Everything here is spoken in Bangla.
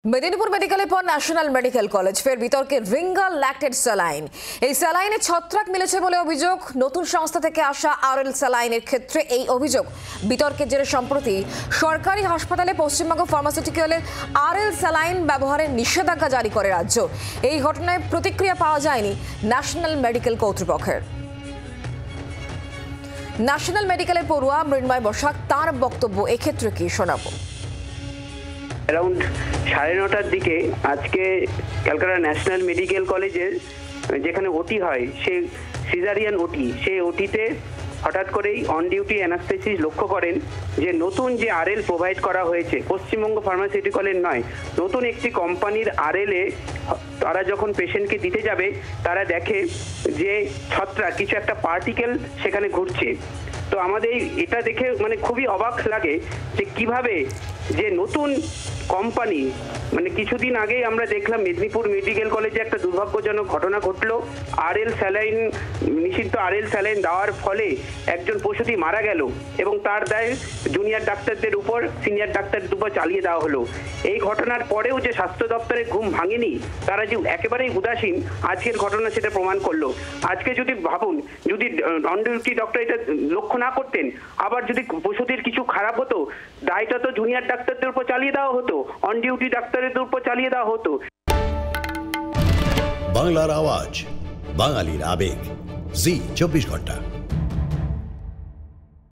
মেদিনীপুর মেডিকেলের পর ন্যাশনাল মেডিকেল কলেজ ফের বিতর্কে রিঙ্গাল ল্যাকটেড স্যালাইন। এই স্যালাইনে ছত্রাক মিলেছে বলে অভিযোগ। নতুন সংস্থা থেকে আসা আরএল স্যালাইনের ক্ষেত্রে এই অভিযোগ বিতর্কের জেরে সম্প্রতি সরকারি হাসপাতালে পশ্চিমবঙ্গ ফার্মাসিউটিক্যালের আরএল স্যালাইন ব্যবহারের নিষেধাজ্ঞা জারি করে রাজ্য। এই ঘটনায় প্রতিক্রিয়া পাওয়া যায়নি ন্যাশনাল মেডিকেল কর্তৃপক্ষের। ন্যাশনাল মেডিকেলের পড়ুয়া মৃন্ময় বসাক তার বক্তব্য এক্ষেত্রে কি শোনাবো। অ্যারাউন্ড 9:30টার দিকে আজকে ক্যালকাটা ন্যাশনাল মেডিকেল কলেজের যেখানে ওটি হয় সে সিজারিয়ান ওটি, সেই ওটিতে হঠাৎ করেই অন ডিউটি অ্যানাস্থেসিস্ট লক্ষ্য করেন যে নতুন যে আরএল প্রোভাইড করা হয়েছে পশ্চিমবঙ্গ ফার্মাসিউটিক্যালের নয়, নতুন একটি কোম্পানির আরএলে তারা যখন পেশেন্টকে দিতে যাবে তারা দেখে যে ছত্রাক কিছু একটা পার্টিকেল সেখানে ঘুরছে। তো আমাদের এটা দেখে খুবই অবাক লাগে যে কিভাবে যে নতুন কোম্পানি কিছুদিন আগেই আমরা দেখলাম মেদিনীপুর মেডিকেল কলেজে একটা দুর্ভাগ্যজনক ঘটনা ঘটলো। আরএল স্যালাইন নিষিদ্ধ আরএল স্যালাইন দেওয়ার ফলে একজন প্রসূতি মারা গেল এবং তার দায় জুনিয়র ডাক্তারদের উপর সিনিয়র ডাক্তারদের উপর চালিয়ে দেওয়া হলো। এই ঘটনার পরেও যে স্বাস্থ্য দপ্তরের ঘুম ভাঙেনি, তারা যে একেবারেই উদাসীন, আজকের ঘটনা সেটা প্রমাণ করলো। আজকে যদি ভাবুন, যদি অন ডিউটি ডক্টর এটা লক্ষ্য না করতেন, আবার যদি প্রসূতির কিছু খারাপ হতো, দায়টা তো জুনিয়র ডাক্তারদের উপর চালিয়ে দেওয়া হতো, অন ডিউটি ডাক্তারদের উপর চালিয়ে দেওয়া হতো। বাংলার আওয়াজ, বাঙালির আবেগ, জি 24 ঘন্টা।